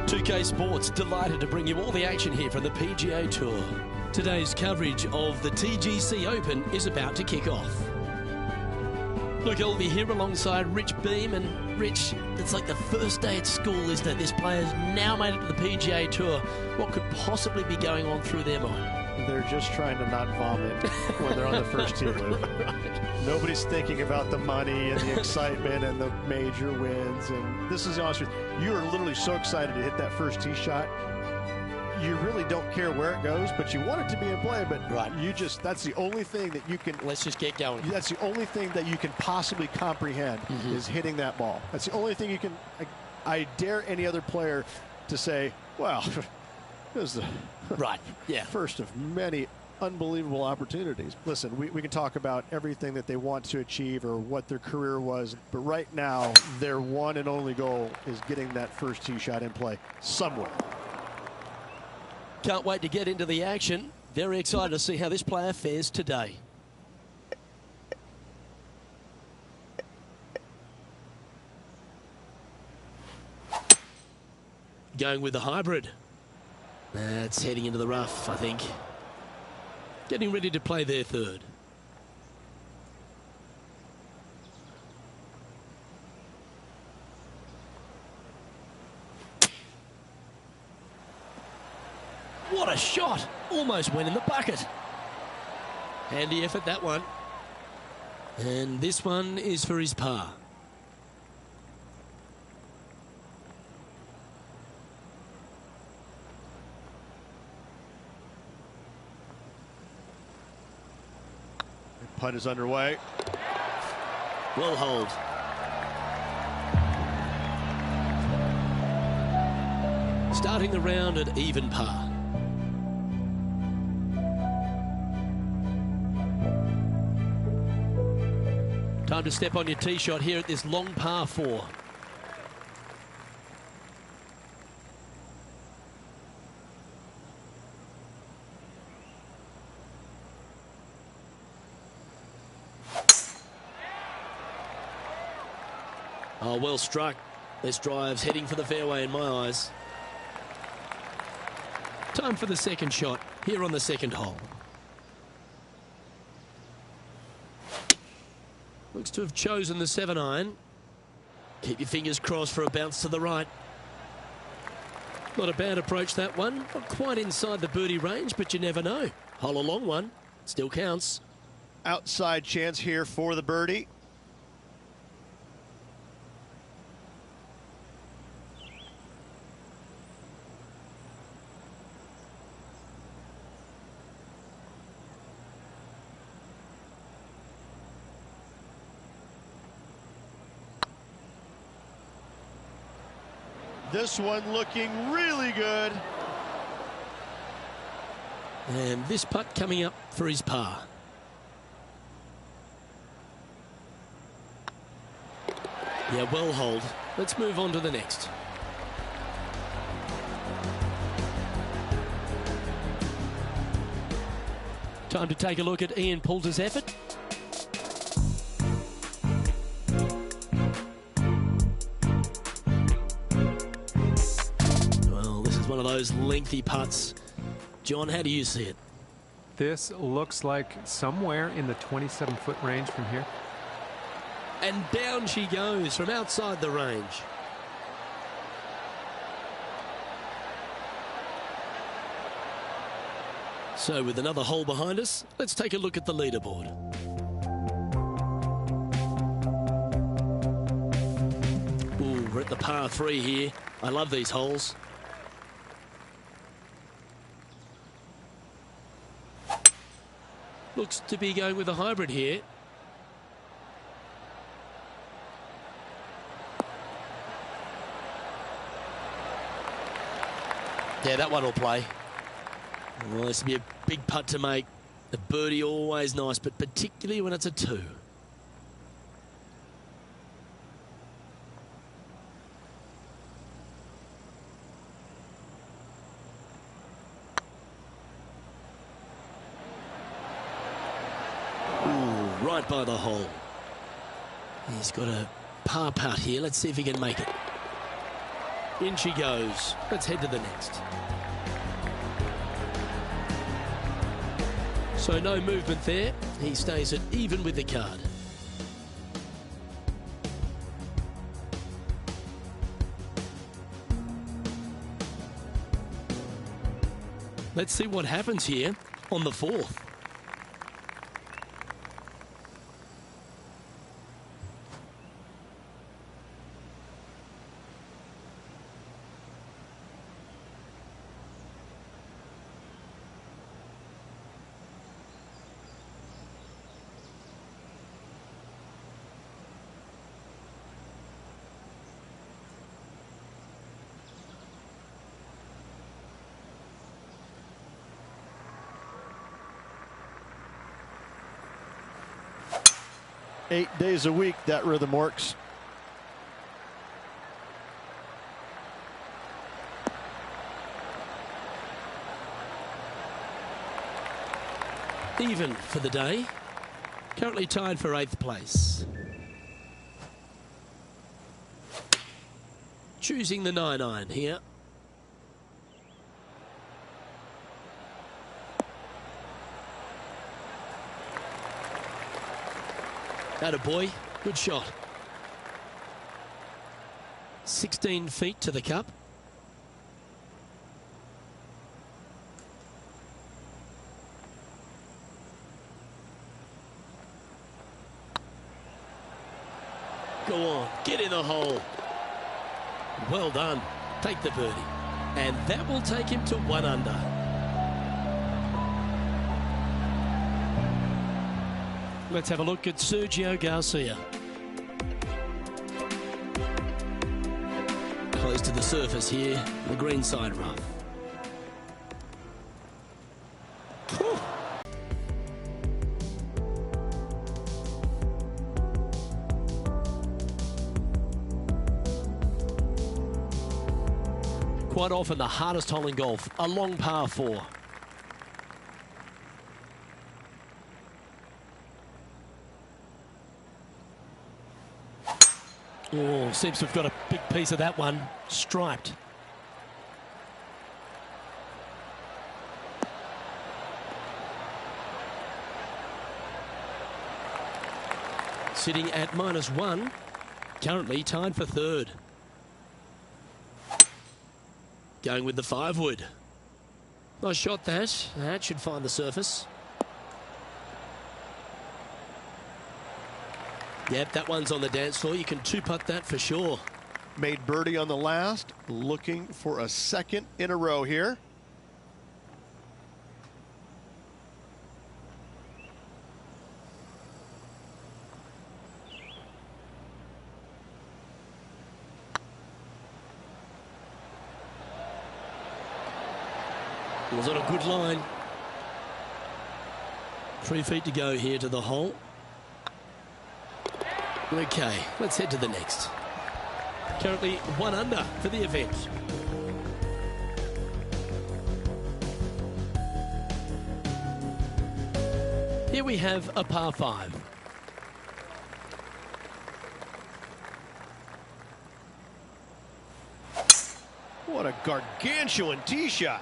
2K Sports delighted to bring you all the action here from the PGA Tour. Today's coverage of the TGC Open is about to kick off. Look, I'll be here alongside Rich Beam, and Rich, it's like the first day at school, isn't it? This player's now made it to the PGA Tour. What could possibly be going on through their mind? They're just trying to not vomit when they're on the first tee loop. Right. Nobody's thinking about the money and the excitement and the major wins. And this is the honest truth. You are literally so excited to hit that first tee shot. You really don't care where it goes, but you want it to be in play. But right. that's the only thing that you can. Let's just get going. That's the only thing that you can possibly comprehend is hitting that ball. That's the only thing you can. I dare any other player to say, well, this is the first of many unbelievable opportunities. Listen, we can talk about everything that they want to achieve or what their career was, but right now their one and only goal is getting that first tee shot in play somewhere. Can't wait to get into the action. Very excited to see how this player fares today. Going with the hybrid. That's heading into the rough, I think. getting ready to play their third. What a shot! Almost went in the bucket. Handy effort, that one. And this one is for his par. The putt is underway. Well hold. Starting the round at even par. Time to step on your tee shot here at this long par 4. Oh, well struck. This drive's heading for the fairway in my eyes. Time for the second shot here on the second hole. Looks to have chosen the 7-iron. Keep your fingers crossed for a bounce to the right. Not a bad approach, that one. Not quite inside the birdie range, but you never know. Hole a long one. Still counts. Outside chance here for the birdie. This one looking really good. And this putt coming up for his par. Yeah, well hold. Let's move on to the next. Time to take a look at Ian Poulter's effort. One of those lengthy putts. John, how do you see it? This looks like somewhere in the 27-foot range from here. And down she goes from outside the range. So with another hole behind us, let's take a look at the leaderboard. Ooh, we're at the par 3 here. I love these holes. Looks to be going with a hybrid here. Yeah, that one will play. Well, this will be a big putt to make. A birdie always nice, but particularly when it's a 2. Right by the hole. He's got a par putt here. Let's see if he can make it. In she goes. Let's head to the next. So no movement there. He stays at even with the card. Let's see what happens here on the 4th. Eight days a week, that rhythm works. Even for the day. Currently tied for 8th place. Choosing the 9-iron here. Attaboy, good shot. 16 feet to the cup. Go on, get in the hole. Well done. Take the birdie. And that will take him to 1 under. Let's have a look at Sergio Garcia. Close to the surface here, the greenside rough. Whew. Quite often the hardest hole in golf, a long par 4. Oh, seems to have got a big piece of that one, striped. Sitting at -1, currently tied for 3rd. Going with the 5-wood. Nice shot that. That should find the surface. Yep, that one's on the dance floor. You can 2-putt that for sure. Made birdie on the last, looking for a 2nd in a row here. It was on a good line. 3 feet to go here to the hole. Okay, let's head to the next. Currently 1 under for the event. Here we have a par 5. What a gargantuan tee shot.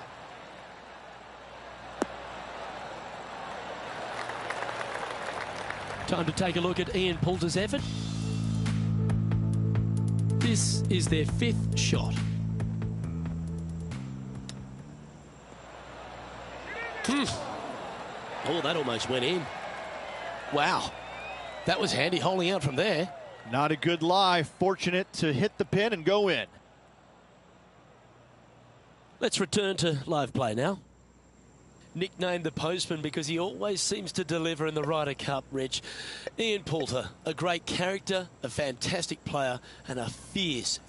Time to take a look at Ian Poulter's effort. This is their 5th shot. Oh, that almost went in. Wow. That was handy holding out from there. Not a good lie. Fortunate to hit the pin and go in. Let's return to live play now. Nicknamed the Postman because he always seems to deliver in the Ryder Cup, Rich. Ian Poulter, a great character, a fantastic player, and a fierce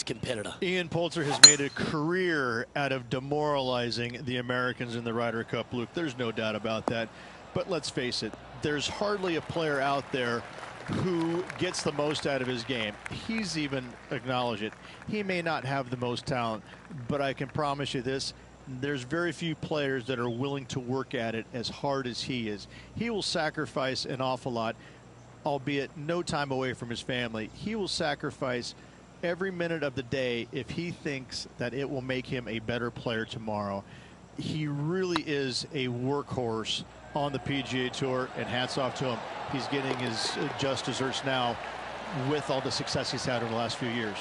competitor. Ian Poulter has made a career out of demoralizing the Americans in the Ryder Cup, Luke. There's no doubt about that. But let's face it, there's hardly a player out there who gets the most out of his game. He's even acknowledged it. He may not have the most talent, but I can promise you this. There's very few players that are willing to work at it as hard as he is. He will sacrifice an awful lot, albeit no time away from his family. He will sacrifice every minute of the day if he thinks that it will make him a better player tomorrow. He really is a workhorse on the PGA Tour, and hats off to him. He's getting his just desserts now with all the success he's had over the last few years.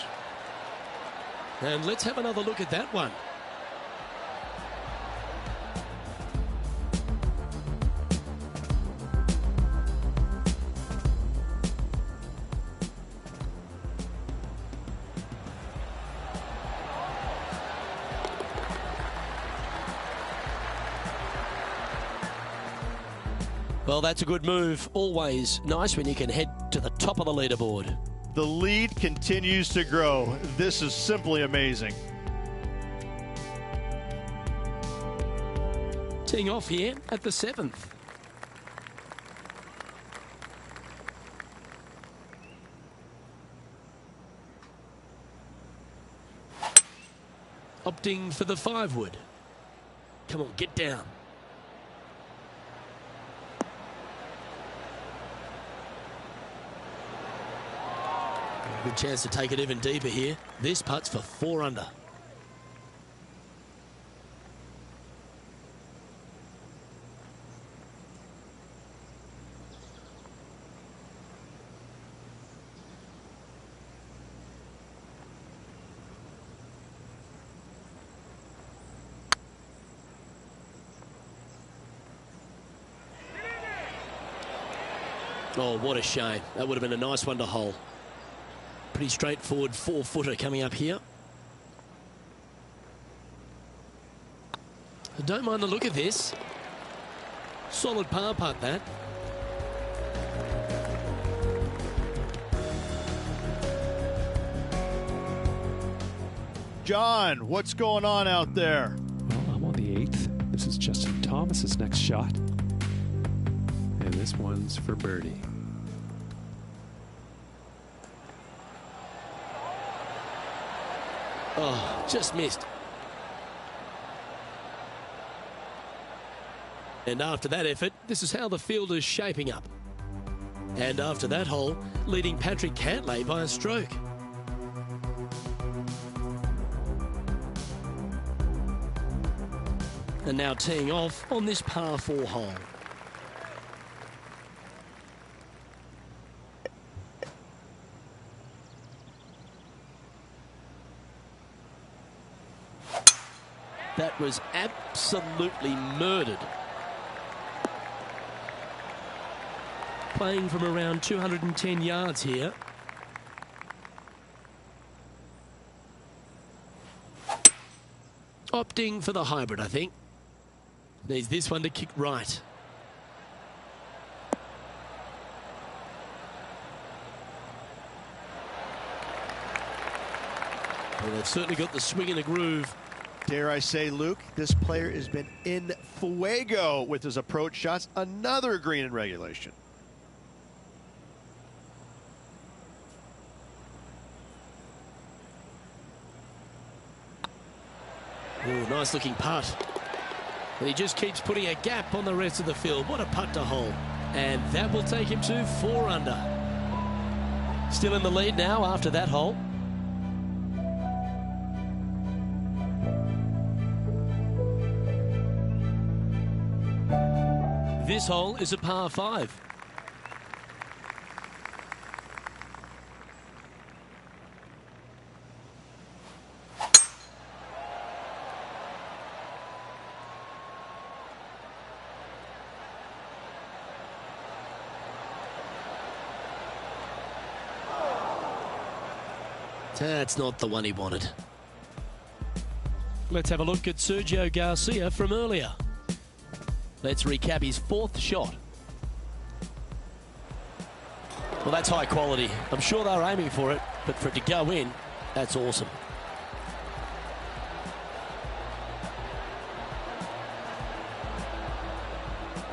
And let's have another look at that one. Well, that's a good move. Always nice when you can head to the top of the leaderboard. The lead continues to grow. This is simply amazing. Teeing off here at the 7th. Opting for the 5-wood. Come on, get down. Good chance to take it even deeper here. This putt's for 4 under. Oh, what a shame. That would have been a nice one to hole. Pretty straightforward 4-footer coming up here. I don't mind the look of this. Solid par putt, that. John, what's going on out there? Well, I'm on the 8th. This is Justin Thomas's next shot. And this one's for birdie. Oh, just missed. And after that effort, this is how the field is shaping up. And after that hole, leading Patrick Cantlay by a stroke. And now teeing off on this par 4 hole. That was absolutely murdered. Playing from around 210 yards here. Opting for the hybrid, I think. Needs this one to kick right. Well, they've certainly got the swing and the groove. Dare I say, Luke, this player has been in fuego with his approach shots. Another green in regulation. Oh, nice looking putt. And he just keeps putting a gap on the rest of the field. What a putt to hole. And that will take him to 4 under. Still in the lead now after that hole. This hole is a par 5. That's not the one he wanted. Let's have a look at Sergio Garcia from earlier. Let's recap his 4th shot. Well, that's high quality. I'm sure they're aiming for it, but for it to go in, that's awesome.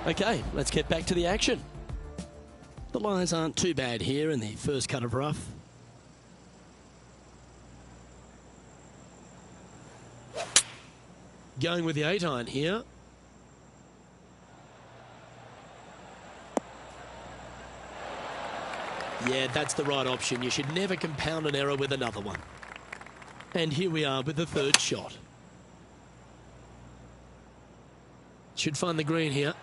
Okay, let's get back to the action. The lies aren't too bad here in the first cut of rough. Going with the 8-iron here. Yeah, that's the right option. You should never compound an error with another one. And here we are with the 3rd shot. Should find the green here.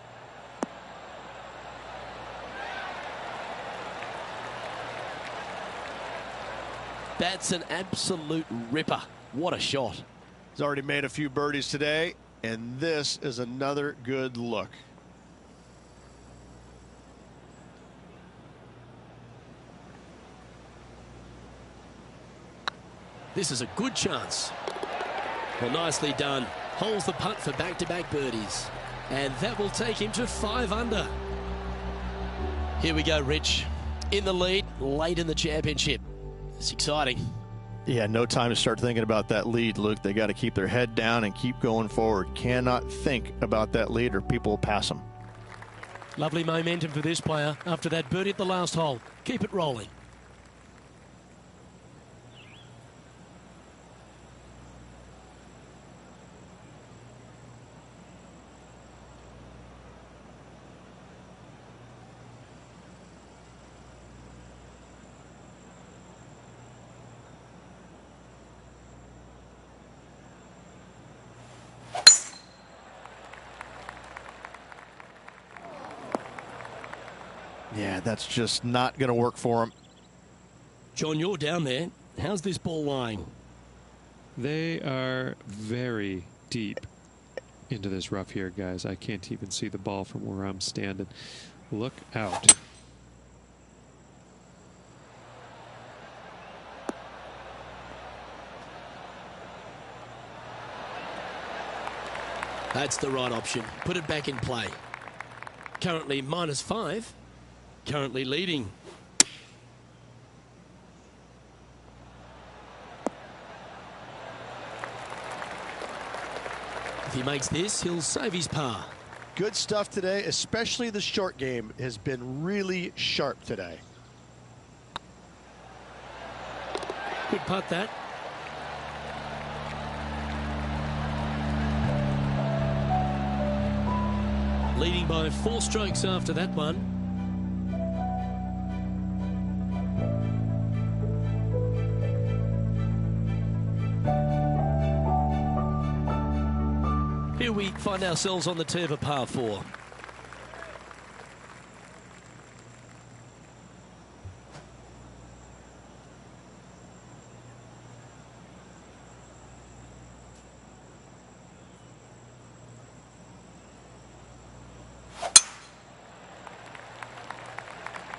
That's an absolute ripper. What a shot. He's already made a few birdies today, and this is another good look. This is a good chance. Well, nicely done. Holds the putt for back-to-back birdies. And that will take him to 5 under. Here we go, Rich. In the lead, late in the championship. It's exciting. Yeah, no time to start thinking about that lead, Luke. They got to keep their head down and keep going forward. Cannot think about that lead or people will pass them. Lovely momentum for this player after that birdie at the last hole. Keep it rolling. Yeah, that's just not going to work for him. John, you're down there. How's this ball lying? They are very deep into this rough here, guys. I can't even see the ball from where I'm standing. Look out. That's the right option. Put it back in play. Currently -5. Currently leading. If he makes this, he'll save his par. Good stuff today, especially the short game has been really sharp today. Good putt that. Leading by 4 strokes after that one. Here we find ourselves on the tee of a par 4.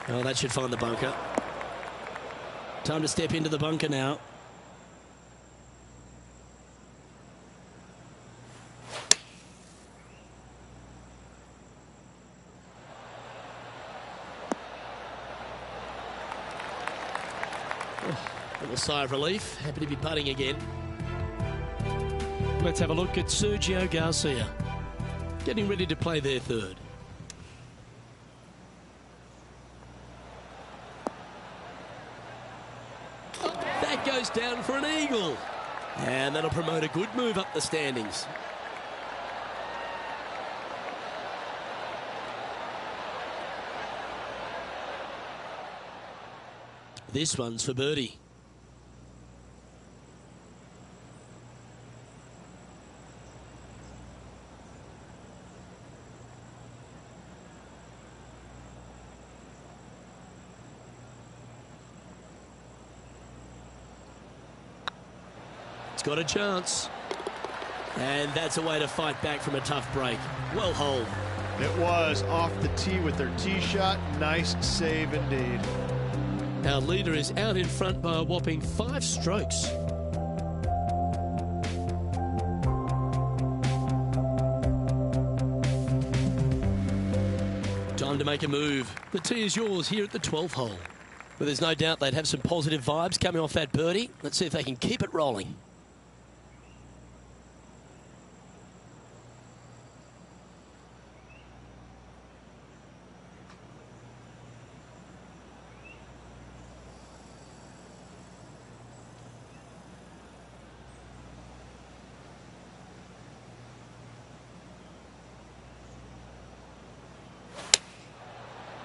Oh, that should find the bunker. Time to step into the bunker now. Little sigh of relief. Happy to be putting again. Let's have a look at Sergio Garcia. Getting ready to play their third. That goes down for an eagle. And that'll promote a good move up the standings. This one's for birdie. It's got a chance. And that's a way to fight back from a tough break. Well holed. It was off the tee with their tee shot. Nice save indeed. Our leader is out in front by a whopping 5 strokes. Time to make a move. The tee is yours here at the 12th hole. But there's no doubt they'd have some positive vibes coming off that birdie. Let's see if they can keep it rolling.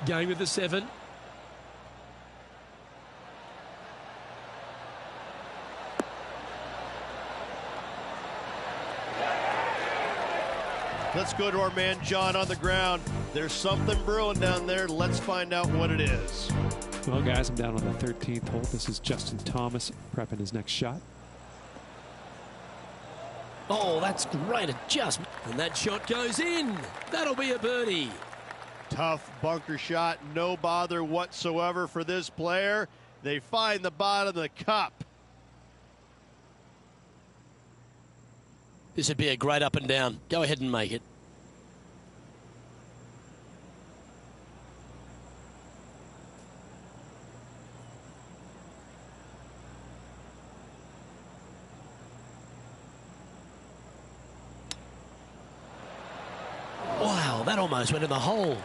Going with the 7. Let's go to our man John on the ground. There's something brewing down there. Let's find out what it is. Well, guys, I'm down on the 13th hole. This is Justin Thomas prepping his next shot. Oh, that's great adjustment. And that shot goes in. That'll be a birdie. Tough bunker shot, no bother whatsoever for this player. They find the bottom of the cup. This would be a great up and down. Go ahead and make it. Wow, that almost went in the hole.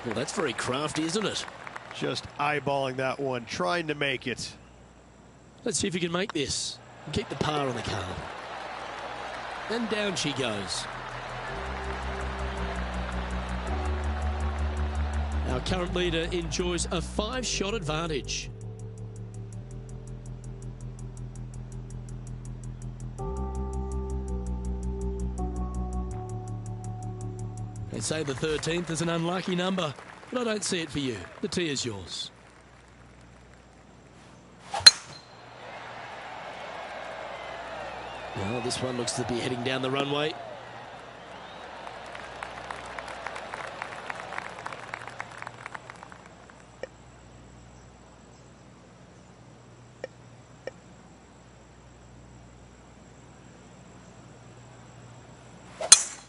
Well, that's very crafty, isn't it? Just eyeballing that one, trying to make it. Let's see if he can make this and keep the par on the card. And down she goes. Our current leader enjoys a 5-shot advantage. They say the 13th is an unlucky number, but I don't see it for you. The tee is yours. Well, this one looks to be heading down the runway.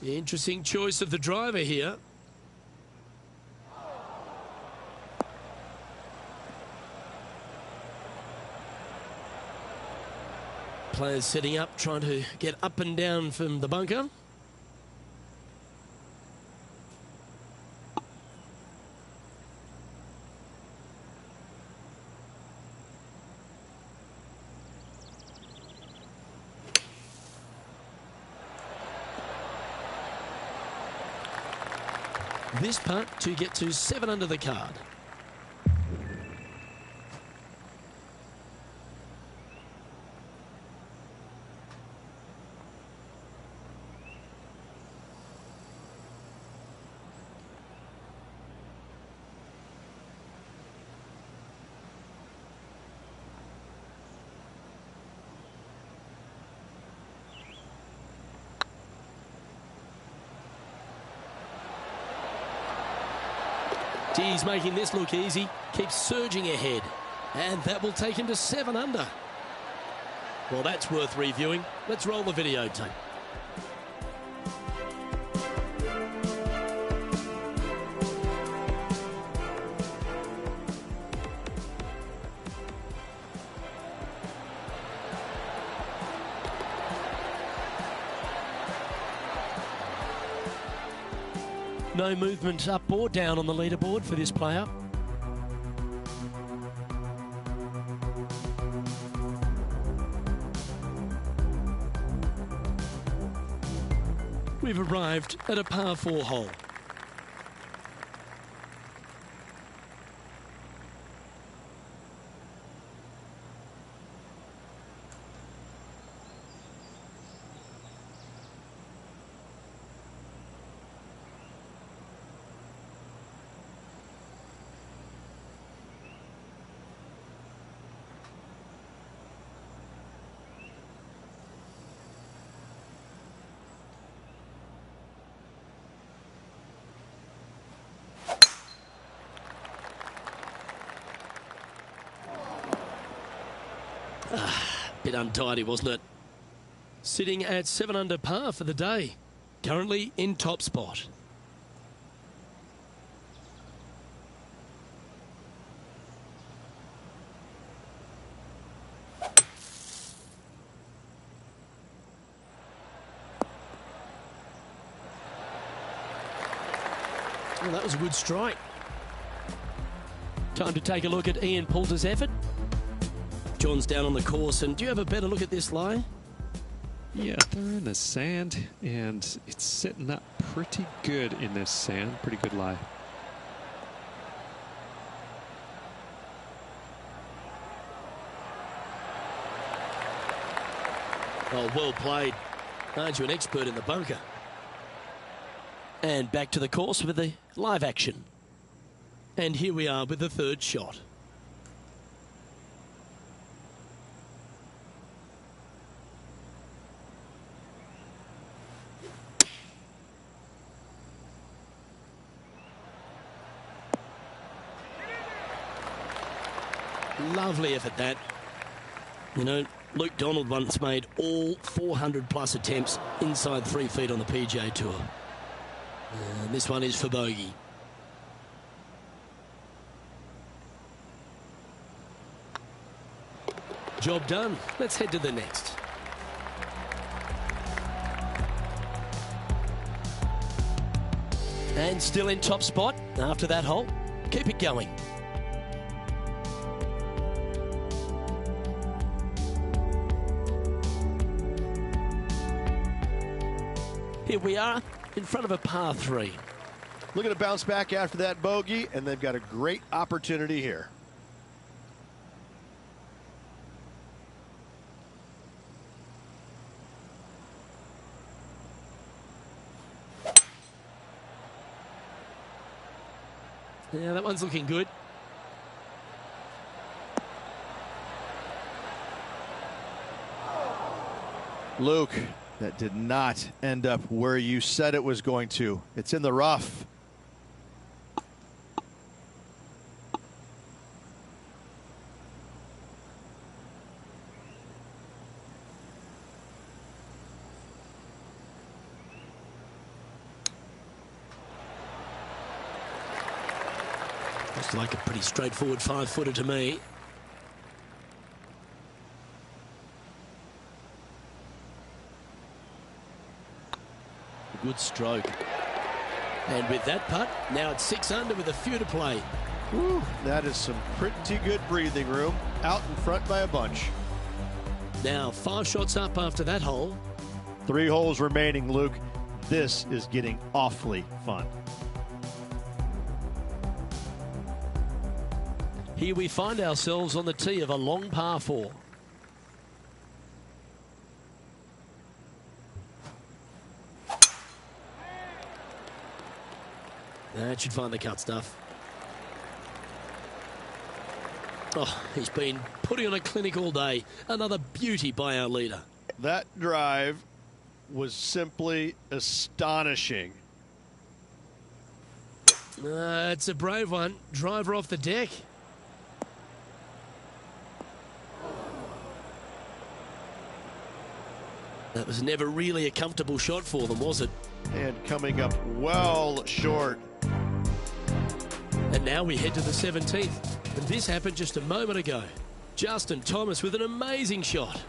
Interesting choice of the driver here. Players setting up, trying to get up and down from the bunker. This putt to get to 7 under the card. He's making this look easy, keeps surging ahead, and that will take him to 7 under. Well, that's worth reviewing. Let's roll the videotape. No movement up or down on the leaderboard for this player. We've arrived at a par 4 hole. Bit untidy, wasn't it? Sitting at 7 under par for the day. Currently in top spot. Well, that was a good strike. Time to take a look at Ian Poulter's effort. John's down on the course, and do you have a better look at this lie? Yeah, they're in the sand, and it's sitting up pretty good in this sand. Pretty good lie. Oh, well played. Aren't you an expert in the bunker? And back to the course with the live action. And here we are with the third shot. Lovely effort, that. You know, Luke Donald once made all 400-plus attempts inside 3 feet on the PGA Tour. And this one is for bogey. Job done. Let's head to the next. And still in top spot after that hole. Keep it going. Here we are in front of a par 3. Looking to bounce back after that bogey, and they've got a great opportunity here. Yeah, that one's looking good. Luke, that did not end up where you said it was going to. It's in the rough. Looks like a pretty straightforward 5-footer to me. Good stroke. And with that putt, now it's 6 under with a few to play. Whew, that is some pretty good breathing room. Out in front by a bunch. Now 5 shots up after that hole. 3 holes remaining, Luke. This is getting awfully fun. Here we find ourselves on the tee of a long par 4. That should find the cut stuff. Oh, he's been putting on a clinic all day. Another beauty by our leader. That drive was simply astonishing. It's a brave one. Driver off the deck. That was never really a comfortable shot for them, was it? And coming up well short. And now we head to the 17th. And this happened just a moment ago. Justin Thomas with an amazing shot.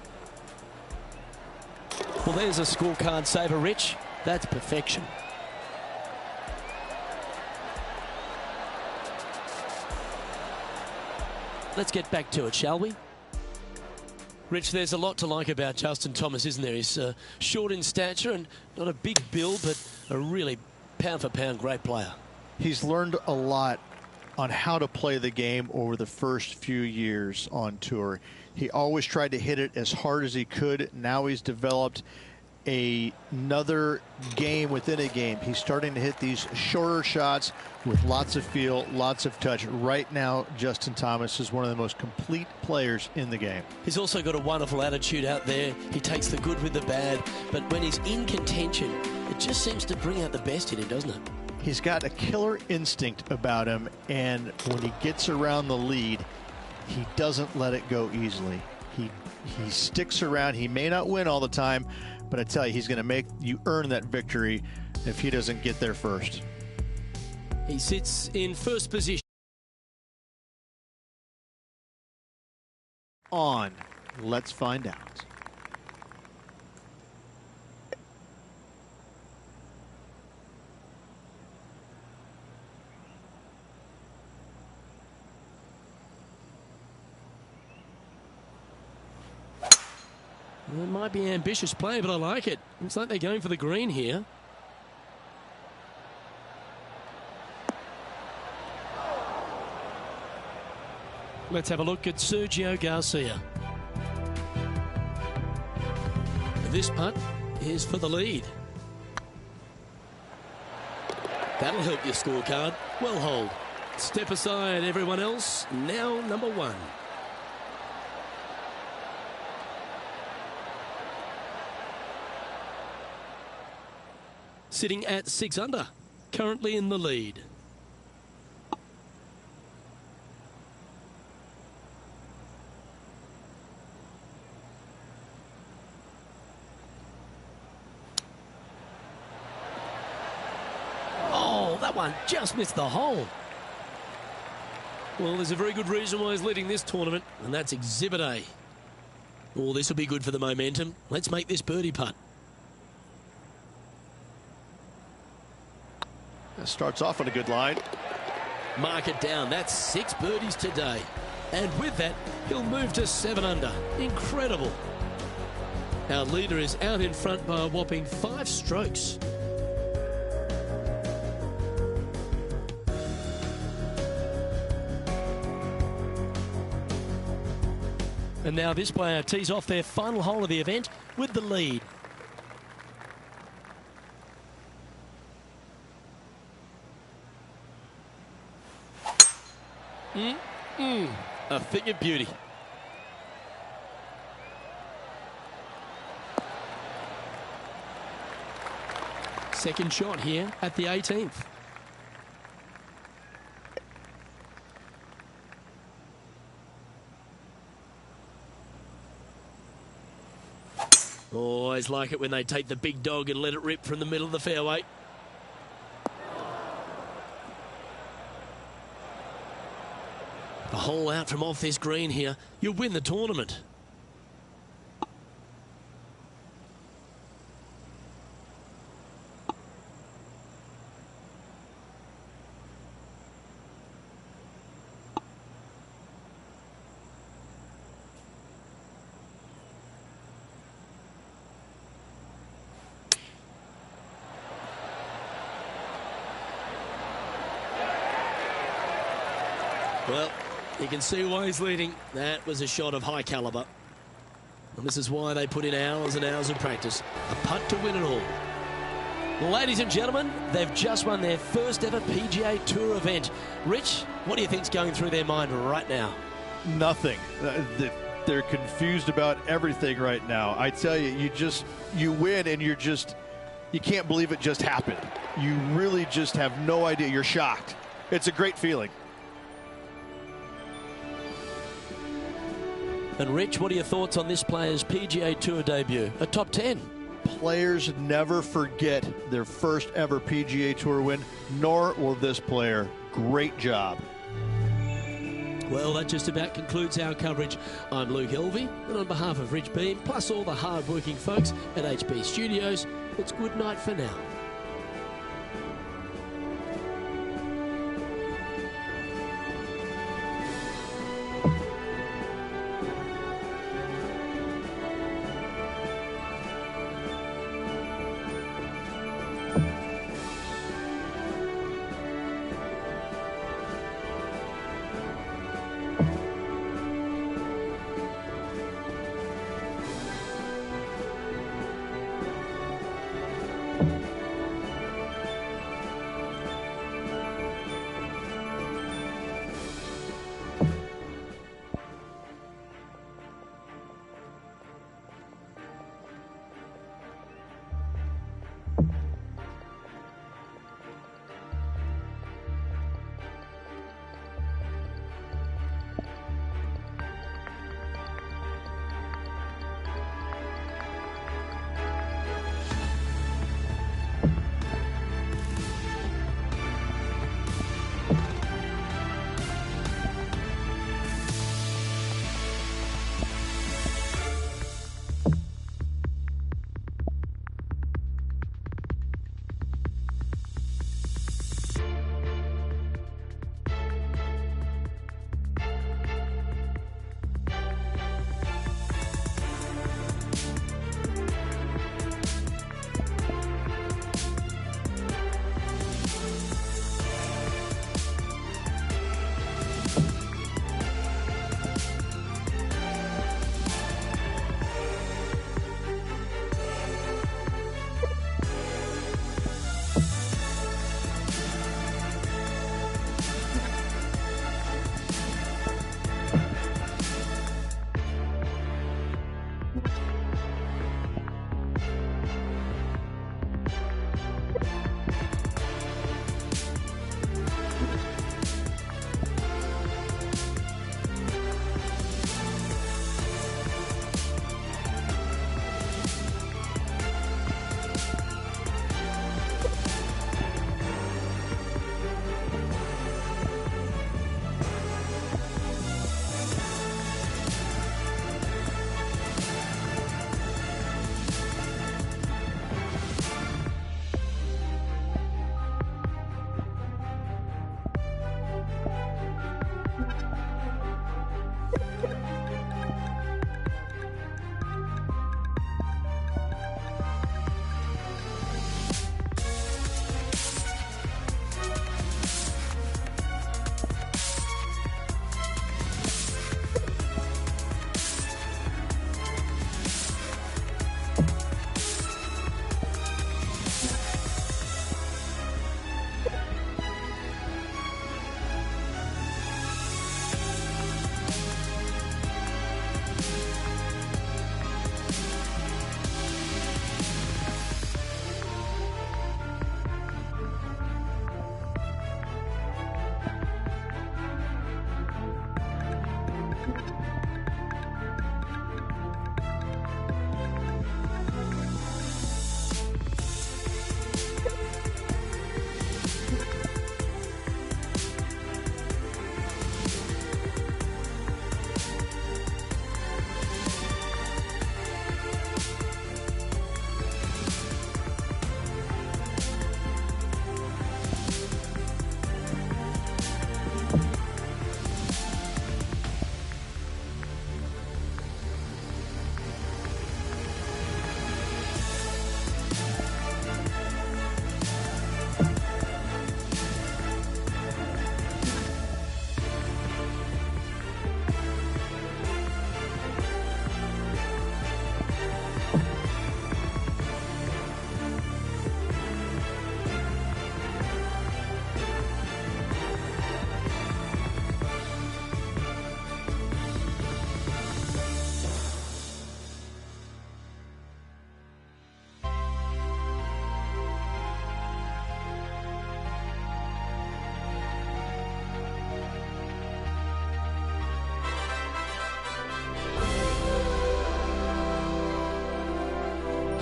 Well, there's a scorecard saver, Rich. That's perfection. Let's get back to it, shall we? Rich, there's a lot to like about Justin Thomas, isn't there? He's short in stature and not a big build, but a really pound-for-pound great player. He's learned a lot on how to play the game over the first few years on tour. He always tried to hit it as hard as he could. Now he's developed another game within a game. He's starting to hit these shorter shots with lots of feel, lots of touch. Right now, Justin Thomas is one of the most complete players in the game. He's also got a wonderful attitude out there. He takes the good with the bad, but when he's in contention, it just seems to bring out the best in him, doesn't it? He's got a killer instinct about him, and when he gets around the lead, he doesn't let it go easily. He sticks around. He may not win all the time, but I tell you, he's going to make you earn that victory if he doesn't get there first. He sits in first position. On. Let's find out. It might be an ambitious play, but I like it. Looks like they're going for the green here. Let's have a look at Sergio Garcia. This putt is for the lead. That'll help your scorecard. Well hold. Step aside, everyone else. Now number 1. Sitting at 6 under, currently in the lead. Oh, that one just missed the hole. Well, there's a very good reason why he's leading this tournament, and that's Exhibit A. Oh, this will be good for the momentum. Let's make this birdie putt. Starts off on a good line. Mark it down. That's 6 birdies today. And with that, he'll move to 7 under. Incredible. Our leader is out in front by a whopping 5 strokes. And now this player tees off their final hole of the event with the lead. A thing of beauty. Second shot here at the 18th. Always like it when they take the big dog and let it rip from the middle of the fairway. A hole out from off this green here, you'll win the tournament. Well, you can see why he's leading. That was a shot of high caliber. And this is why they put in hours and hours of practice. A putt to win it all. Ladies and gentlemen, they've just won their first ever PGA Tour event. Rich, what do you think's going through their mind right now? Nothing. They're confused about everything right now. I tell you, you win and you can't believe it just happened. You really just have no idea. You're shocked. It's a great feeling. And Rich, what are your thoughts on this player's PGA Tour debut? A top 10. Players never forget their first ever PGA Tour win, nor will this player. Great job. Well, that just about concludes our coverage. I'm Luke Elvey, and on behalf of Rich Beam, plus all the hard-working folks at HB Studios, it's good night for now.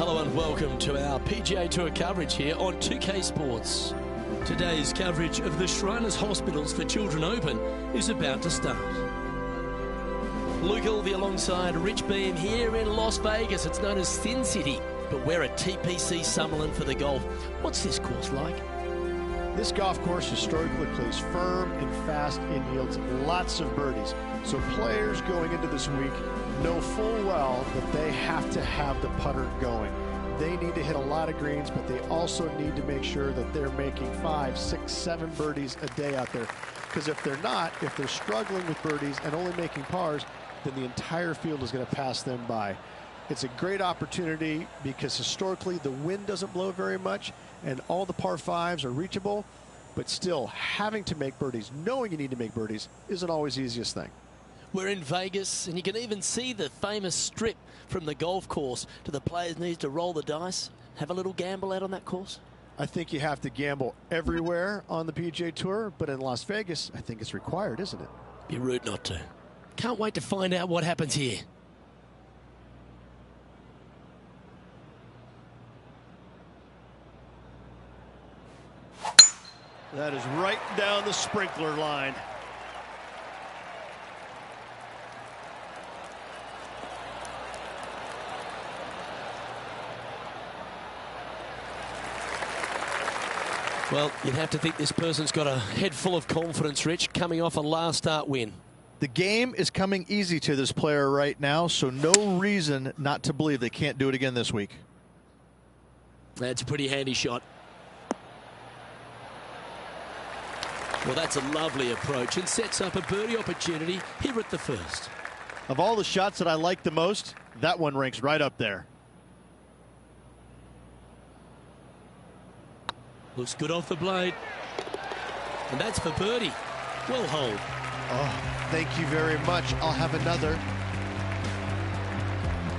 Hello and welcome to our PGA Tour coverage here on 2K Sports. Today's coverage of the Shriners Hospitals for Children Open is about to start. Luke Ilvey alongside Rich Beam here in Las Vegas. It's known as Sin City, but we're at TPC Summerlin for the golf. What's this course like? This golf course historically plays firm and fast and yields lots of birdies. So players going into this week know full well that they have to have the putter going. They need to hit a lot of greens, but they also need to make sure that they're making 5, 6, 7 birdies a day out there. Because if they're not, if they're struggling with birdies and only making pars, then the entire field is going to pass them by. It's a great opportunity because historically the wind doesn't blow very much and all the par 5s are reachable, but still having to make birdies, knowing you need to make birdies, isn't always the easiest thing. We're in Vegas, and you can even see the famous strip from the golf course. Do the players need to roll the dice, have a little gamble out on that course? I think you have to gamble everywhere on the PGA Tour, but in Las Vegas, I think it's required, isn't it? Be rude not to. Can't wait to find out what happens here. That is right down the sprinkler line. Well, you'd have to think this person's got a head full of confidence, Rich, coming off a last start win. The game is coming easy to this player right now, so no reason not to believe they can't do it again this week. That's a pretty handy shot. Well, that's a lovely approach and sets up a birdie opportunity here at the first. Of all the shots that I like the most, that one ranks right up there. Looks good off the blade. And that's for birdie. Well hold. Oh, thank you very much. I'll have another.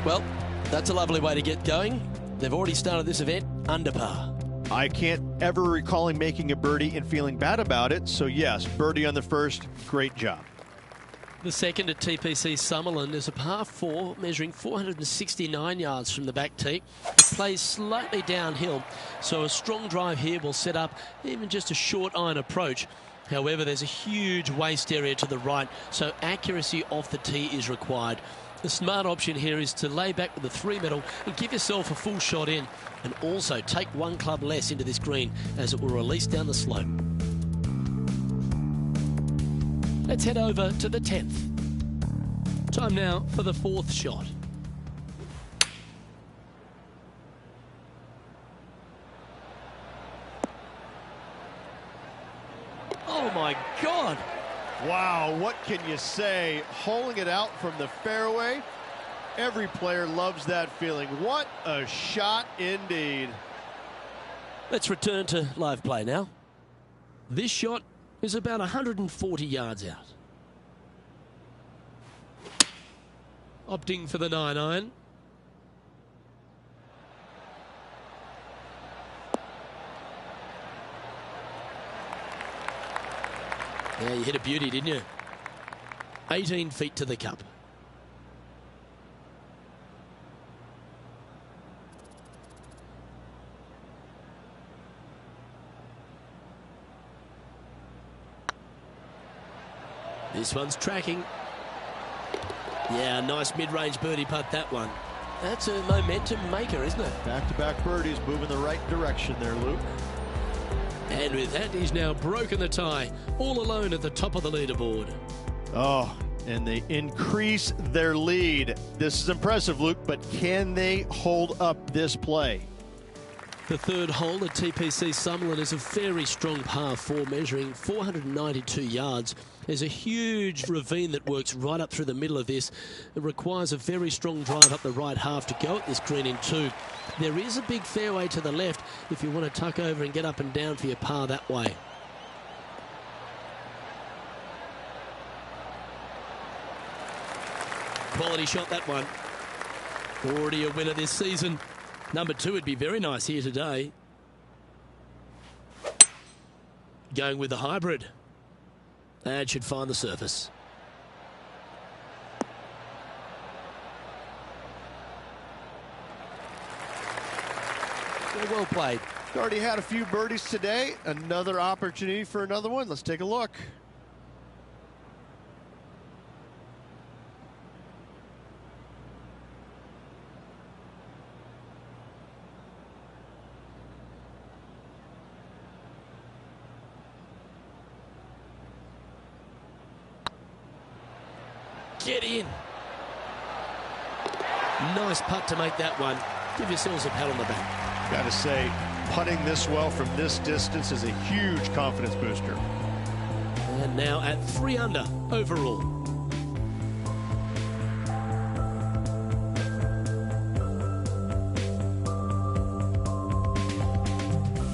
Well, that's a lovely way to get going. They've already started this event under par. I can't ever recall him making a birdie and feeling bad about it. So yes, birdie on the first, great job. The second at TPC Summerlin is a par 4 measuring 469 yards from the back tee. It plays slightly downhill, so a strong drive here will set up even just a short iron approach. However, there's a huge waste area to the right, so accuracy off the tee is required. The smart option here is to lay back with the 3-metal and give yourself a full shot in, and also take one club less into this green as it will release down the slope. Let's head over to the 10th. Time now for the 4th shot. Oh my God! Wow, what can you say? Holing it out from the fairway. Every player loves that feeling. What a shot indeed. Let's return to live play now. This shot is about 140 yards out. Opting for the 9-iron. Yeah, you hit a beauty, didn't you? 18 feet to the cup. This one's tracking. Yeah, nice mid-range birdie putt, that one. That's a momentum maker, isn't it? Back-to-back birdies, moving the right direction there, Luke. And with that, he's now broken the tie, all alone at the top of the leaderboard. Oh, and they increase their lead. This is impressive, Luke, but can they hold up this play? The third hole at TPC Summerlin is a very strong par 4 measuring 492 yards. There's a huge ravine that works right up through the middle of this. It requires a very strong drive up the right half to go at this green in 2. There is a big fairway to the left if you want to tuck over and get up and down for your par that way. Quality shot, that one. Already a winner this season. Number 2 would be very nice here today. Going with the hybrid. That should find the surface. well played. Already had a few birdies today. Another opportunity for another one. Let's take a look. Get in. Nice putt to make that one. Give yourselves a pat on the back. Got to say, putting this well from this distance is a huge confidence booster. And now at 3 under overall.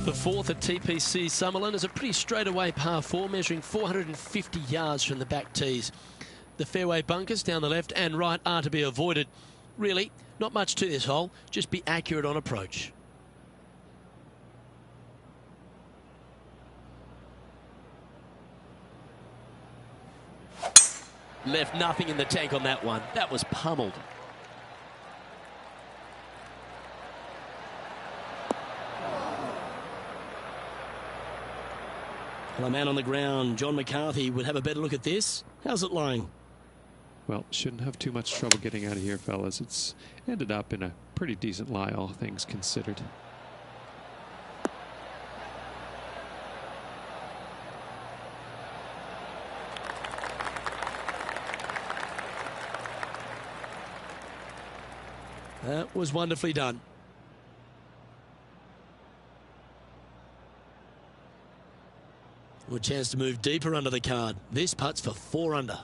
The fourth at TPC Summerlin is a pretty straightaway par 4, measuring 450 yards from the back tees. The fairway bunkers down the left and right are to be avoided. Really, not much to this hole. Just be accurate on approach. Left nothing in the tank on that one. That was pummeled. Well, a man on the ground, John McCarthy, would have a better look at this. How's it lying? Well, shouldn't have too much trouble getting out of here, fellas. It's ended up in a pretty decent lie, all things considered. That was wonderfully done. Good chance to move deeper under the card. This putt's for 4 under.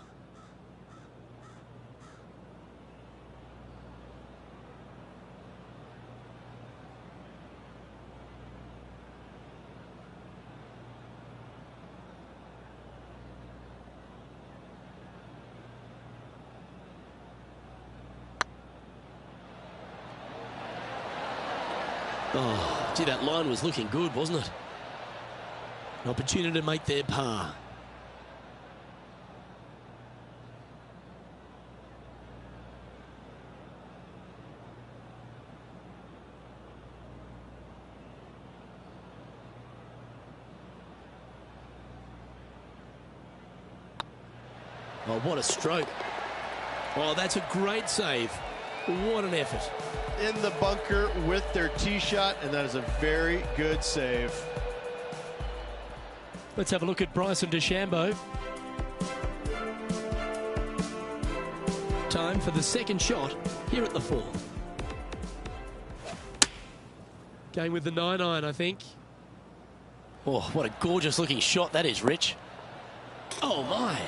Oh, gee, that line was looking good, wasn't it? An opportunity to make their par. Oh, what a stroke. Oh, that's a great save. What an effort. In the bunker with their tee shot, and that is a very good save. Let's have a look at Bryson DeChambeau. Time for the second shot here at the 4. Going with the 9-iron, I think. Oh, what a gorgeous looking shot that is, Rich. Oh, my.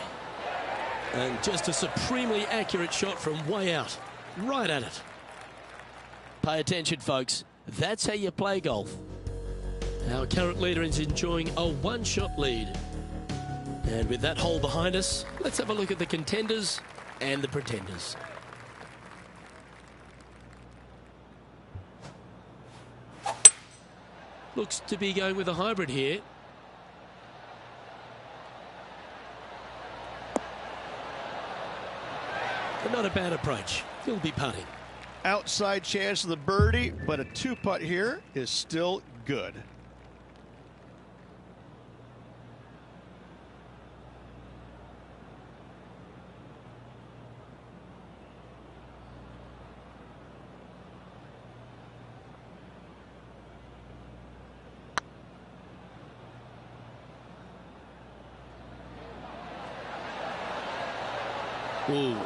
And just a supremely accurate shot from way out. Right at it. Pay attention, folks. That's how you play golf. Our current leader is enjoying a 1-shot lead. And with that hole behind us, let's have a look at the contenders and the pretenders. Looks to be going with a hybrid here. But not a bad approach. He'll be putting. Outside chance of the birdie, but a 2-putt here is still good. Ooh.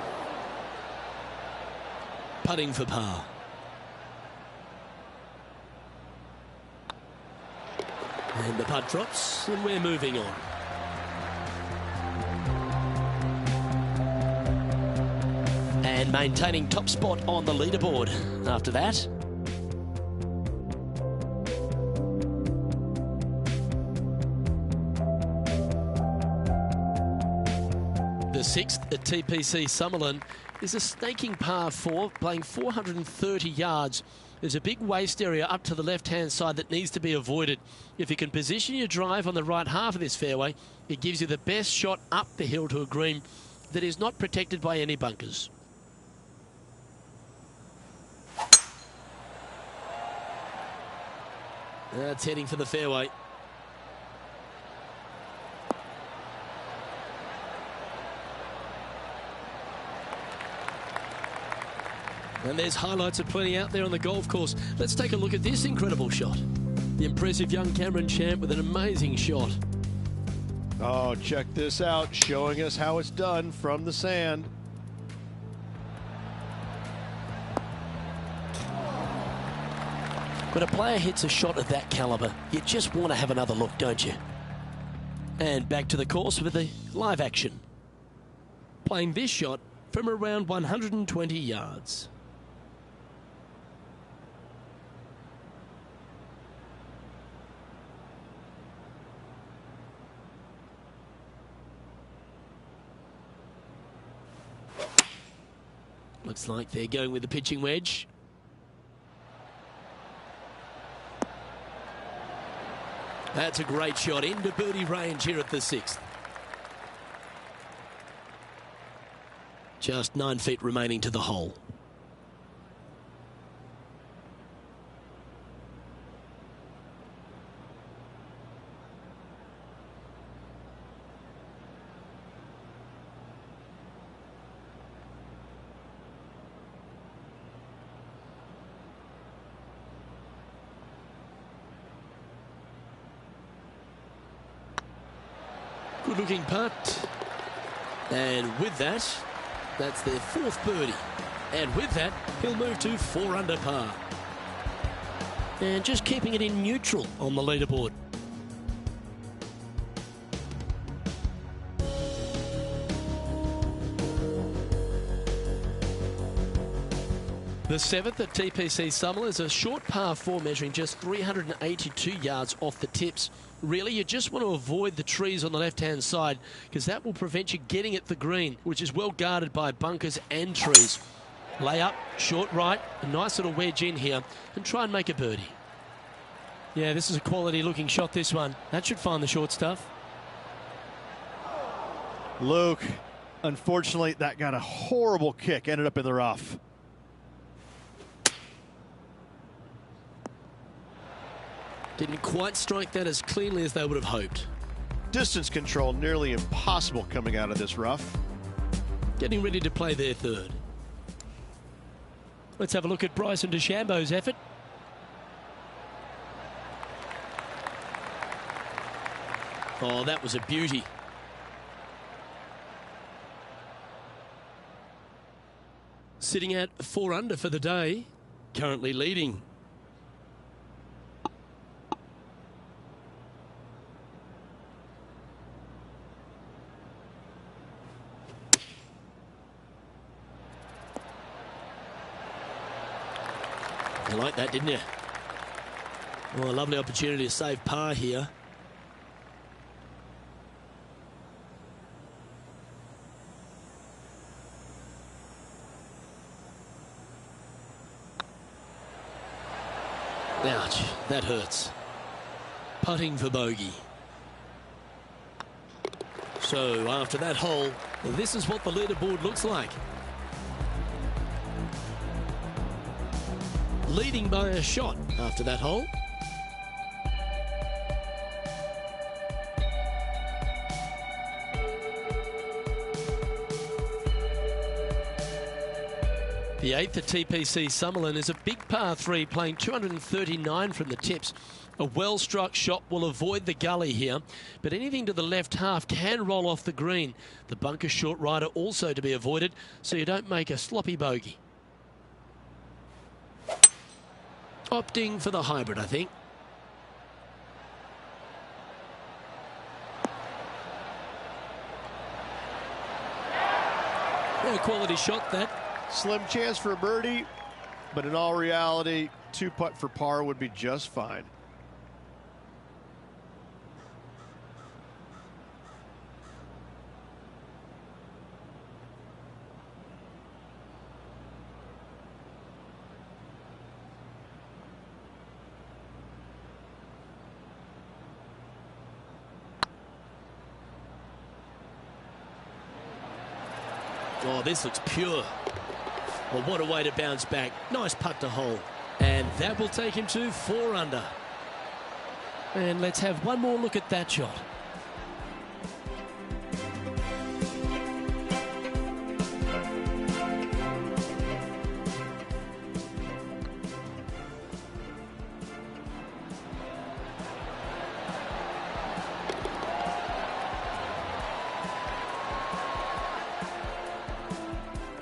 Putting for par. And the putt drops, and we're moving on. And maintaining top spot on the leaderboard after that. The 6th at TPC Summerlin is a staking par 4, playing 430 yards. There's a big waste area up to the left-hand side that needs to be avoided. If you can position your drive on the right half of this fairway, it gives you the best shot up the hill to a green that is not protected by any bunkers. That's heading for the fairway. And there's highlights aplenty out there on the golf course. Let's take a look at this incredible shot. The impressive young Cameron Champ with an amazing shot. Oh, check this out, showing us how it's done from the sand. When a player hits a shot of that caliber, you just want to have another look, don't you? And back to the course with the live action. Playing this shot from around 120 yards. Looks like they're going with the pitching wedge. That's a great shot into birdie range here at the 6th. Just 9 feet remaining to the hole. Good looking putt. And with that, that's their 4th birdie. And with that, he'll move to 4 under par. And just keeping it in neutral on the leaderboard. The 7th at TPC Summerlin is a short par 4 measuring just 382 yards off the tips. Really, you just want to avoid the trees on the left-hand side because that will prevent you getting at the green, which is well guarded by bunkers and trees. Lay up, short right, a nice little wedge in here and try and make a birdie. Yeah, this is a quality looking shot, this one. That should find the short stuff. Luke, unfortunately, that got a horrible kick, ended up in the rough. Didn't quite strike that as cleanly as they would have hoped. Distance control nearly impossible coming out of this rough. Getting ready to play their 3rd. Let's have a look at Bryson DeChambeau's effort. Oh, that was a beauty. Sitting at 4 under for the day, currently leading. You like that, didn't you? Well, a lovely opportunity to save par here. Ouch, that hurts. Putting for bogey. So after that hole, this is what the leaderboard looks like. Leading by a shot after that hole. The 8th at TPC Summerlin is a big par 3 playing 239 from the tips. A well-struck shot will avoid the gully here, but anything to the left half can roll off the green. The bunker short rider also to be avoided, so you don't make a sloppy bogey. Opting for the hybrid, I think. Yeah, quality shot that. Slim chance for a birdie, but in all reality, 2 putt for par would be just fine. Oh, this looks pure. Well, what a way to bounce back. Nice putt to hole. And that will take him to 4 under. And let's have one more look at that shot.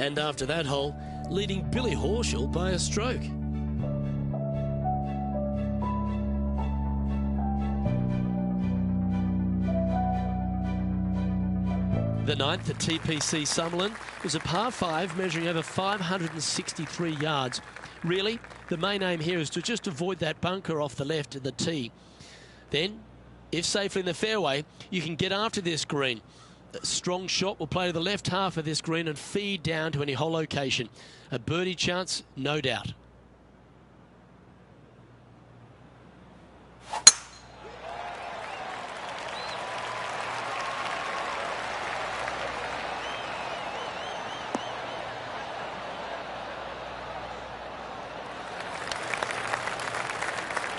And after that hole, leading Billy Horschel by a stroke. The ninth at TPC Summerlin was a par 5 measuring over 563 yards. Really, the main aim here is to just avoid that bunker off the left of the tee. Then, if safely in the fairway, you can get after this green. A strong shot will play to the left half of this green and feed down to any hole location. A birdie chance, no doubt.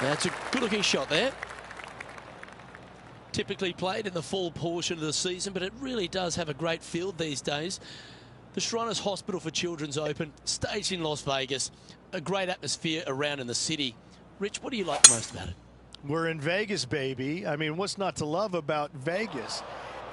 That's a good-looking shot there. Typically played in the fall portion of the season, but it really does have a great field these days. The Shriners Hospital for Children's Open, staged in Las Vegas, a great atmosphere around in the city. Rich, what do you like most about it? We're in Vegas, baby. I mean, what's not to love about Vegas?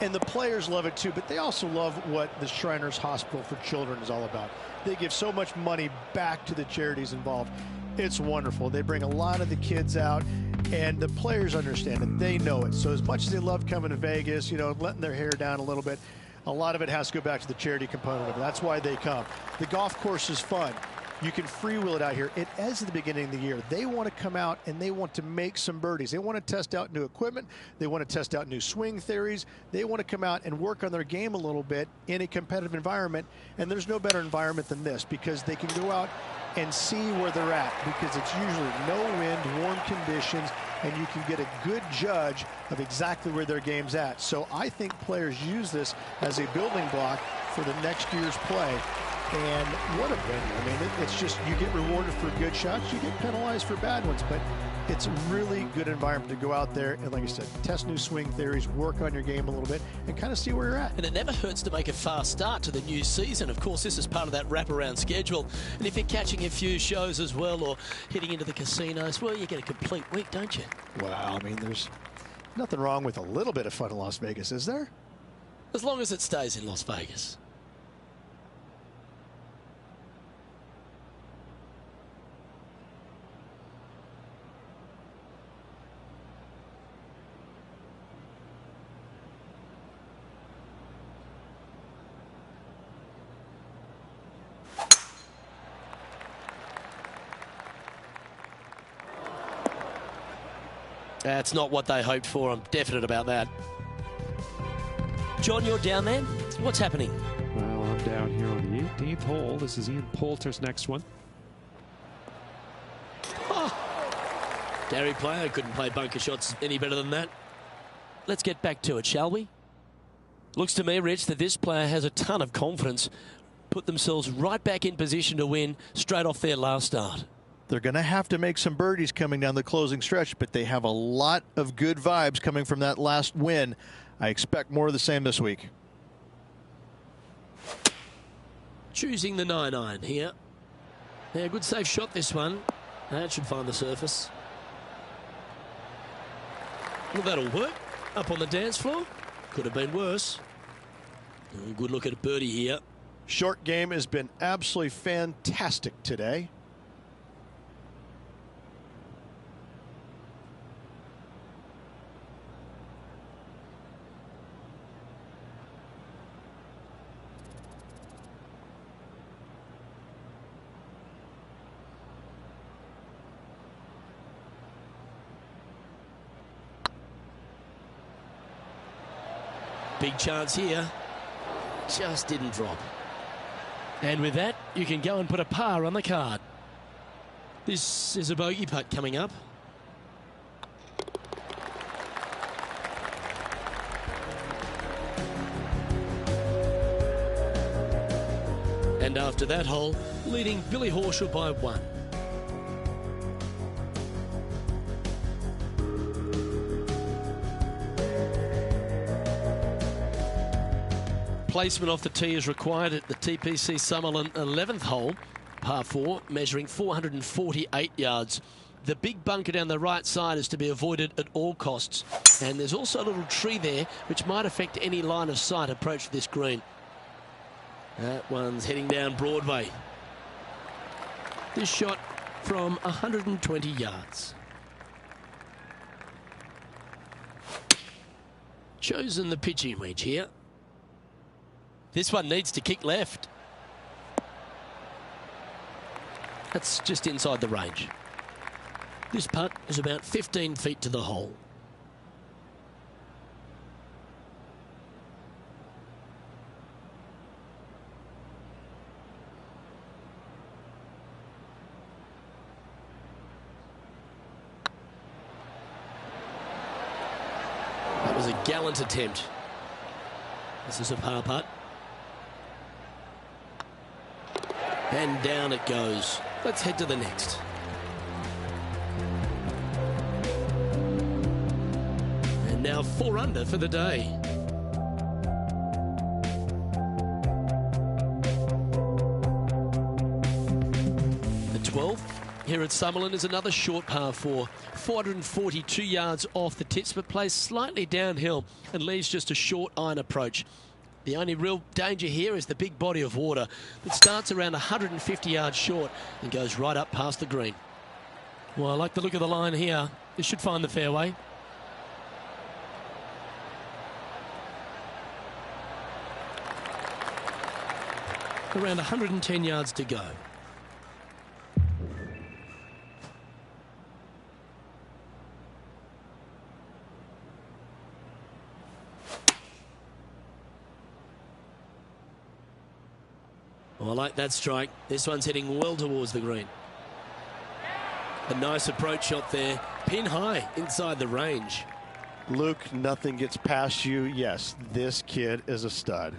And the players love it too, but they also love what the Shriners Hospital for Children is all about. They give so much money back to the charities involved. It's wonderful. They bring a lot of the kids out, and the players understand it. They know it. So as much as they love coming to Vegas, you know, letting their hair down a little bit, a lot of it has to go back to the charity component of it. That's why they come. The golf course is fun. You can freewheel it out here. It is at the beginning of the year. They want to come out and they want to make some birdies. They want to test out new equipment. They want to test out new swing theories. They want to come out and work on their game a little bit in a competitive environment. And there's no better environment than this because they can go out and see where they're at because it's usually no wind, warm conditions, and you can get a good judge of exactly where their game's at. So I think players use this as a building block for the next year's play. And what a venue. I mean, it's just you get rewarded for good shots, you get penalized for bad ones, but it's a really good environment to go out there and, like I said, test new swing theories, work on your game a little bit, and kind of see where you're at. And it never hurts to make a fast start to the new season. Of course, this is part of that wraparound schedule. And if you're catching a few shows as well or hitting into the casinos, well, you get a complete week, don't you? Well, I mean, there's nothing wrong with a little bit of fun in Las Vegas, is there? As long as it stays in Las Vegas. That's not what they hoped for. I'm definite about that. John, you're down there. What's happening? Well, I'm down here on the 18th hole. This is Ian Poulter's next one. Oh. Gary Player couldn't play bunker shots any better than that. Let's get back to it, shall we? Looks to me, Rich, that this player has a ton of confidence. Put themselves right back in position to win straight off their last start. They're going to have to make some birdies coming down the closing stretch, but they have a lot of good vibes coming from that last win. I expect more of the same this week. Choosing the 9-iron here. Yeah, good safe shot this one. That should find the surface. Well, that'll work. Up on the dance floor. Could have been worse. Good look at a birdie here. Short game has been absolutely fantastic today. Big chance here. Just didn't drop. And with that, you can go and put a par on the card. This is a bogey putt coming up. And after that hole, leading Billy Horschel by 1. placement off the tee is required at the TPC Summerlin 11th hole, par 4, measuring 448 yards. The big bunker down the right side is to be avoided at all costs. And there's also a little tree there which might affect any line of sight approach to this green. That one's heading down Broadway. This shot from 120 yards. Chosen the pitching wedge here. This one needs to kick left. That's just inside the range. This putt is about 15 feet to the hole. That was a gallant attempt. This is a par putt. And down it goes. Let's head to the next. And now 4 under for the day. The 12th here at Summerlin is another short par 4. 442 yards off the tips, but plays slightly downhill and leaves just a short iron approach. The only real danger here is the big body of water that starts around 150 yards short and goes right up past the green. Well, I like the look of the line here. This should find the fairway. Around 110 yards to go. Oh, I like that strike. This one's heading well towards the green. A nice approach shot there. Pin high inside the range. Luke, nothing gets past you. Yes, this kid is a stud.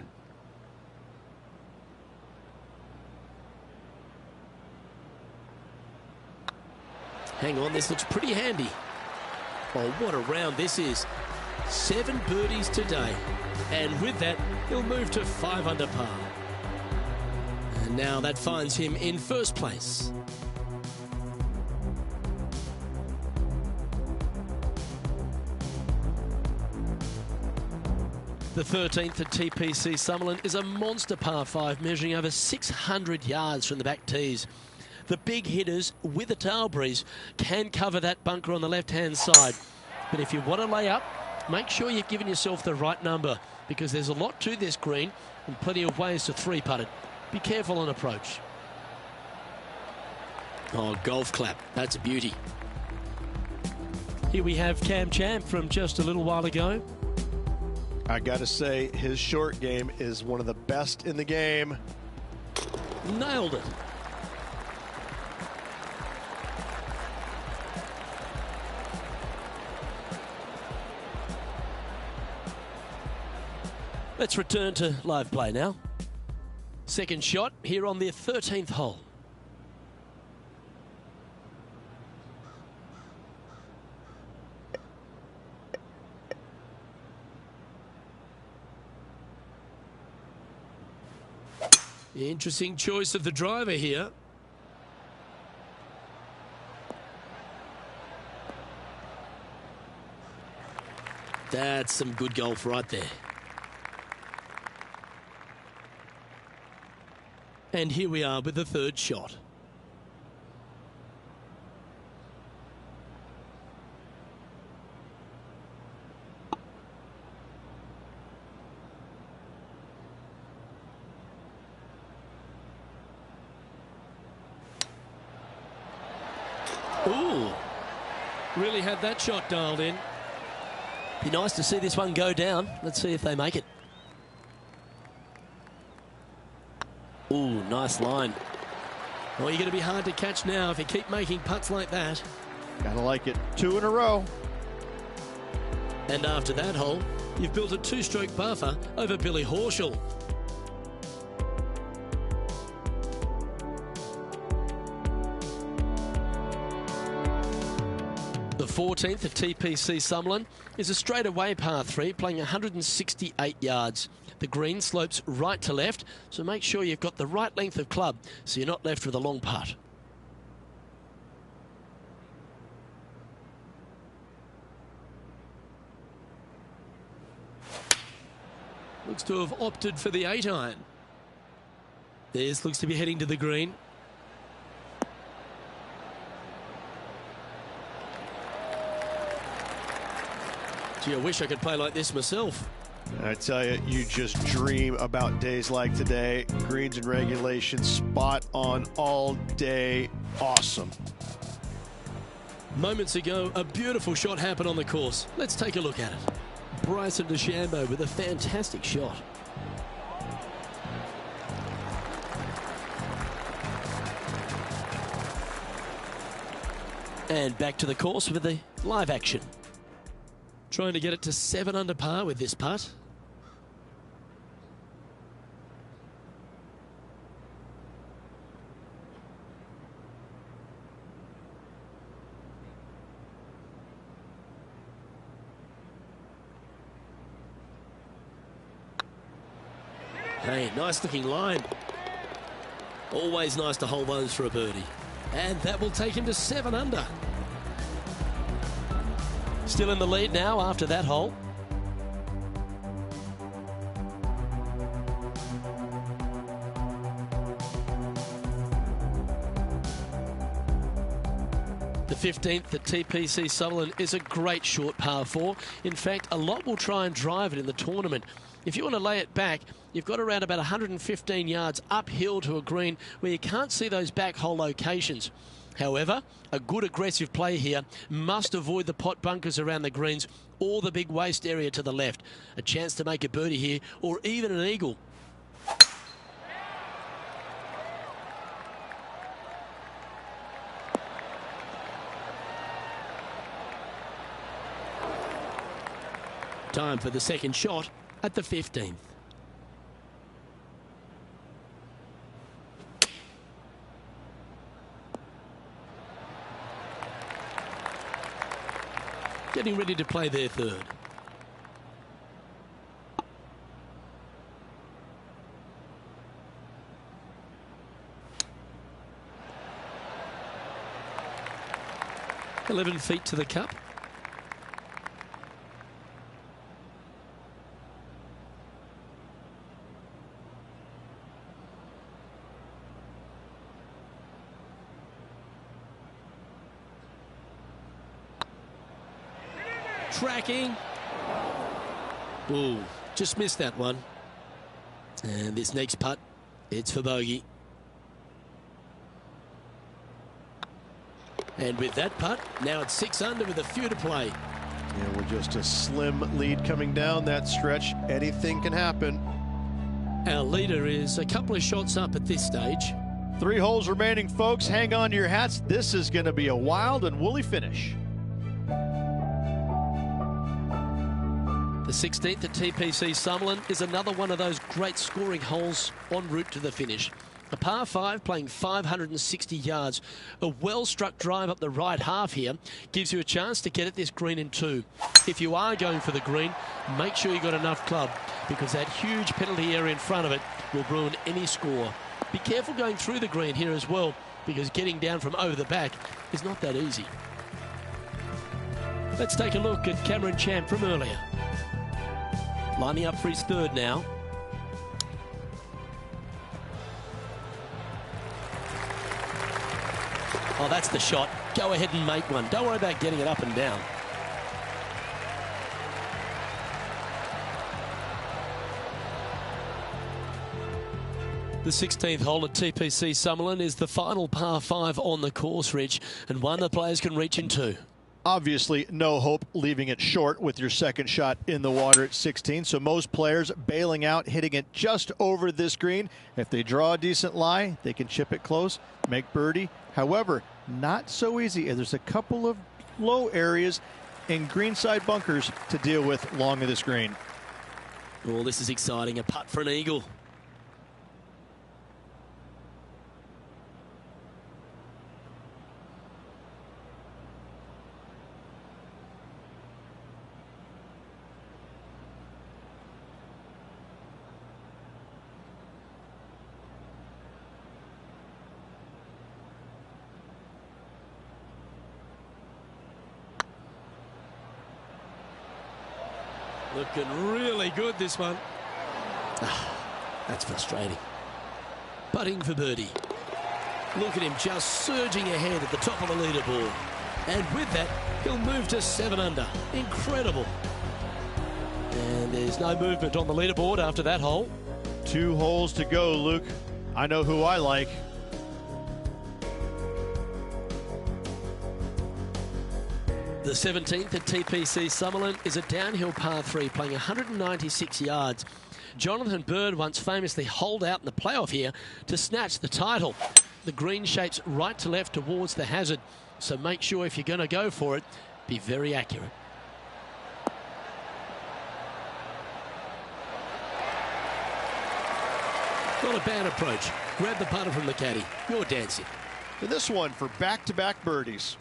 Hang on, this looks pretty handy. Oh, what a round this is. 7 birdies today. And with that, he'll move to 5 under par. And now that finds him in first place. The 13th at TPC Summerlin is a monster par 5 measuring over 600 yards from the back tees. The big hitters with a tail breeze can cover that bunker on the left-hand side. But if you want to lay up, make sure you've given yourself the right number, because there's a lot to this green and plenty of ways to 3-putt it. Be careful on approach. Oh, golf clap. That's a beauty. Here we have Cam Champ from just a little while ago. I got to say, his short game is one of the best in the game. Nailed it. Let's return to live play now. Second shot here on the 13th hole. Interesting choice of the driver here. That's some good golf right there. And here we are with the third shot. Ooh, really had that shot dialed in. Be nice to see this one go down. Let's see if they make it. Ooh, nice line. Well, you're going to be hard to catch now if you keep making putts like that. Gotta like it. 2 in a row. And after that hole, you've built a 2-stroke buffer over Billy Horschel. The 14th at TPC Summerlin is a straightaway par 3 playing 168 yards. The green slopes right to left, so make sure you've got the right length of club so you're not left with a long putt. Looks to have opted for the 8-iron. This looks to be heading to the green. Gee, I wish I could play like this myself. I tell you, you just dream about days like today. Greens and regulation, spot on all day. Awesome. Moments ago, a beautiful shot happened on the course. Let's take a look at it. Bryson DeChambeau with a fantastic shot. And back to the course with the live action. Trying to get it to 7 under par with this putt. Hey, nice looking line. Always nice to hold those for a birdie. And that will take him to 7 under. Still in the lead now after that hole. The 15th at TPC Sutherland is a great short par 4. In fact, a lot will try and drive it in the tournament. If you want to lay it back, you've got around about 115 yards uphill to a green where you can't see those back hole locations. However, a good aggressive play here must avoid the pot bunkers around the greens or the big waste area to the left. A chance to make a birdie here or even an eagle. Time for the second shot at the 15th. Getting ready to play their third. "11 feet to the cup. Tracking. Ooh, just missed that one. And this next putt, it's for bogey. And with that putt, now it's 6 under with a few to play. Yeah, we're just a slim lead coming down that stretch. Anything can happen. Our leader is a couple of shots up at this stage. 3 holes remaining, folks. Hang on to your hats. This is going to be a wild and woolly finish. The 16th at TPC Summerlin is another one of those great scoring holes en route to the finish. A par 5 playing 560 yards. A well-struck drive up the right half here gives you a chance to get at this green in 2. If you are going for the green, make sure you got enough club because that huge penalty area in front of it will ruin any score. Be careful going through the green here as well because getting down from over the back is not that easy. Let's take a look at Cameron Champ from earlier. Lining up for his third now. Oh, that's the shot. Go ahead and make one. Don't worry about getting it up and down. The 16th hole at TPC Summerlin is the final par 5 on the course, Rich, and one the players can reach in 2. Obviously, no hope leaving it short with your second shot in the water at 16. So most players bailing out, hitting it just over this green. If they draw a decent lie, they can chip it close, make birdie. However, not so easy. There's a couple of low areas in greenside bunkers to deal with long of this green. Oh, this is exciting. A putt for an eagle. Looking really good, this one. That's frustrating. Putting for birdie. Look at him just surging ahead at the top of the leaderboard. And with that, he'll move to 7 under. Incredible. And there's no movement on the leaderboard after that hole. 2 holes to go, Luke. I know who I like. The 17th at TPC Summerlin is a downhill par 3 playing 196 yards. Jonathan Bird once famously holed out in the playoff here to snatch the title. The green shapes right to left towards the hazard, so make sure if you're going to go for it, be very accurate. Not a bad approach. Grab the putter from the caddy. You're dancing. And this one for back-to-back birdies.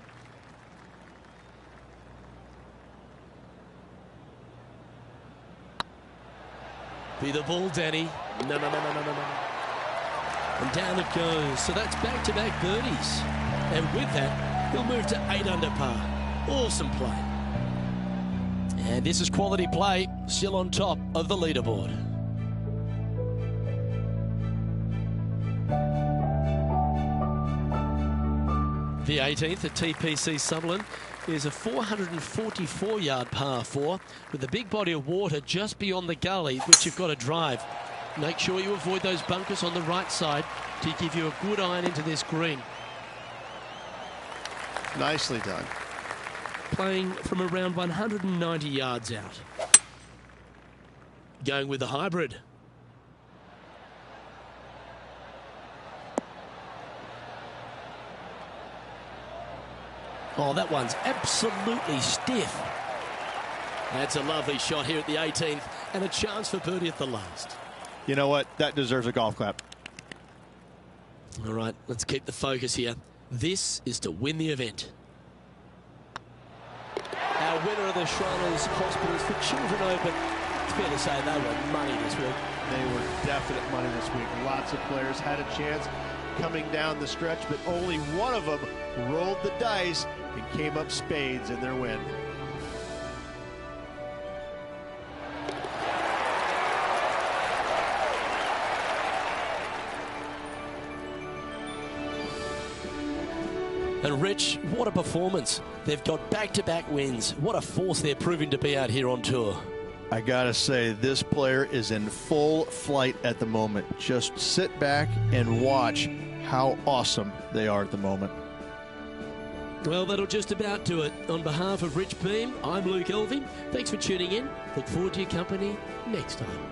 Be the ball, Danny. No. And down it goes. So that's back-to-back birdies. And with that, he'll move to 8 under par. Awesome play. And this is quality play, still on top of the leaderboard. The 18th at TPC Summerlin is a 444-yard par 4 with a big body of water just beyond the gully, which you've got to drive. Make sure you avoid those bunkers on the right side to give you a good iron into this green. Nicely done. Playing from around 190 yards out. Going with the hybrid. Oh, that one's absolutely stiff. That's a lovely shot here at the 18th and a chance for birdie at the last. You know what? That deserves a golf clap. All right, let's keep the focus here. This is to win the event. Our winner of the Shriners Hospitals for Children Open. It's fair to say they were money this week. They were definite money this week. Lots of players had a chance coming down the stretch, but only one of them rolled the dice and came up spades in their win. And Rich, what a performance. They've got back-to-back wins. What a force they're proving to be out here on tour. I gotta say, this player is in full flight at the moment. Just sit back and watch how awesome they are at the moment. Well, that'll just about do it. On behalf of Rich Beam, I'm Luke Elving. Thanks for tuning in. Look forward to your company next time.